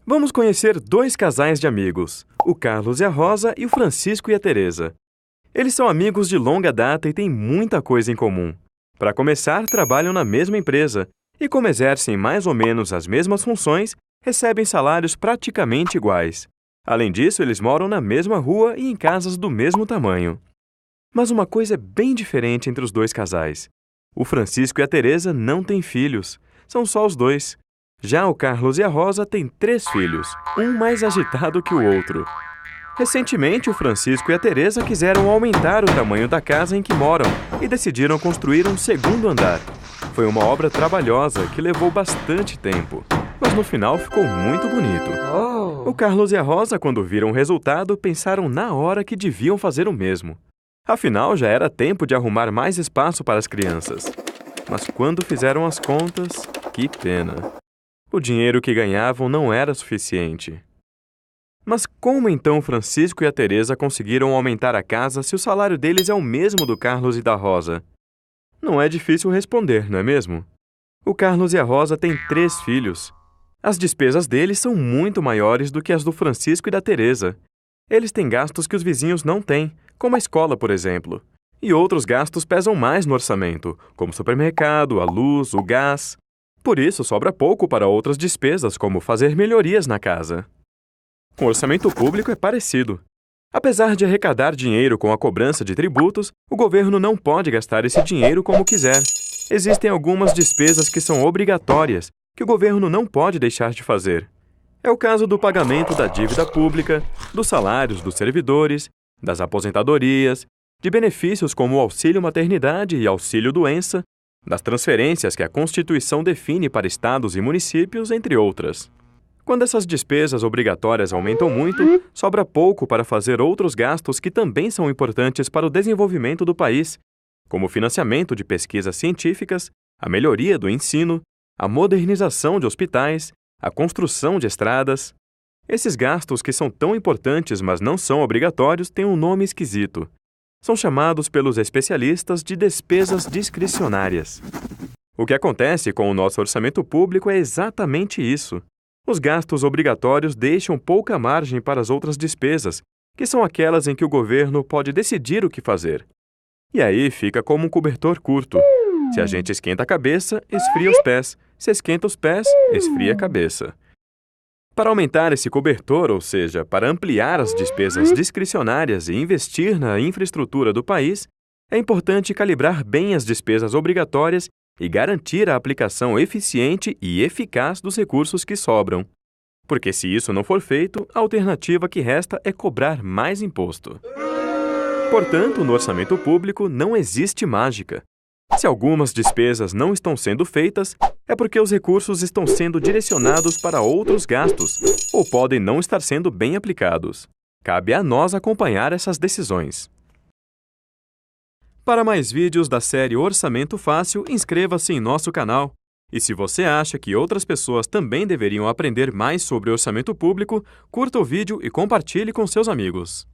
Vamos conhecer dois casais de amigos, o Carlos e a Rosa e o Francisco e a Teresa. Eles são amigos de longa data e têm muita coisa em comum. Para começar, trabalham na mesma empresa e, como exercem mais ou menos as mesmas funções, recebem salários praticamente iguais. Além disso, eles moram na mesma rua e em casas do mesmo tamanho. Mas uma coisa é bem diferente entre os dois casais. O Francisco e a Teresa não têm filhos, são só os dois. Já o Carlos e a Rosa têm 3 filhos, um mais agitado que o outro. Recentemente, o Francisco e a Teresa quiseram aumentar o tamanho da casa em que moram e decidiram construir um segundo andar. Foi uma obra trabalhosa que levou bastante tempo, mas no final ficou muito bonito. O Carlos e a Rosa, quando viram o resultado, pensaram na hora que deviam fazer o mesmo. Afinal, já era tempo de arrumar mais espaço para as crianças. Mas quando fizeram as contas, que pena! O dinheiro que ganhavam não era suficiente. Mas como então Francisco e a Teresa conseguiram aumentar a casa se o salário deles é o mesmo do Carlos e da Rosa? Não é difícil responder, não é mesmo? O Carlos e a Rosa têm 3 filhos. As despesas deles são muito maiores do que as do Francisco e da Teresa. Eles têm gastos que os vizinhos não têm, como a escola, por exemplo. E outros gastos pesam mais no orçamento, como o supermercado, a luz, o gás. Por isso, sobra pouco para outras despesas, como fazer melhorias na casa. Com o orçamento público é parecido. Apesar de arrecadar dinheiro com a cobrança de tributos, o governo não pode gastar esse dinheiro como quiser. Existem algumas despesas que são obrigatórias, que o governo não pode deixar de fazer. É o caso do pagamento da dívida pública, dos salários dos servidores, das aposentadorias, de benefícios como o auxílio-maternidade e auxílio-doença, das transferências que a Constituição define para estados e municípios, entre outras. Quando essas despesas obrigatórias aumentam muito, sobra pouco para fazer outros gastos que também são importantes para o desenvolvimento do país, como o financiamento de pesquisas científicas, a melhoria do ensino, a modernização de hospitais, a construção de estradas. Esses gastos que são tão importantes, mas não são obrigatórios, têm um nome esquisito. São chamados pelos especialistas de despesas discricionárias. O que acontece com o nosso orçamento público é exatamente isso. Os gastos obrigatórios deixam pouca margem para as outras despesas, que são aquelas em que o governo pode decidir o que fazer. E aí fica como um cobertor curto. Se a gente esquenta a cabeça, esfria os pés. Se esquenta os pés, esfria a cabeça. Para aumentar esse cobertor, ou seja, para ampliar as despesas discricionárias e investir na infraestrutura do país, é importante calibrar bem as despesas obrigatórias e garantir a aplicação eficiente e eficaz dos recursos que sobram. Porque se isso não for feito, a alternativa que resta é cobrar mais imposto. Portanto, no orçamento público não existe mágica. Se algumas despesas não estão sendo feitas, é porque os recursos estão sendo direcionados para outros gastos ou podem não estar sendo bem aplicados. Cabe a nós acompanhar essas decisões. Para mais vídeos da série Orçamento Fácil, inscreva-se em nosso canal. E se você acha que outras pessoas também deveriam aprender mais sobre orçamento público, curta o vídeo e compartilhe com seus amigos.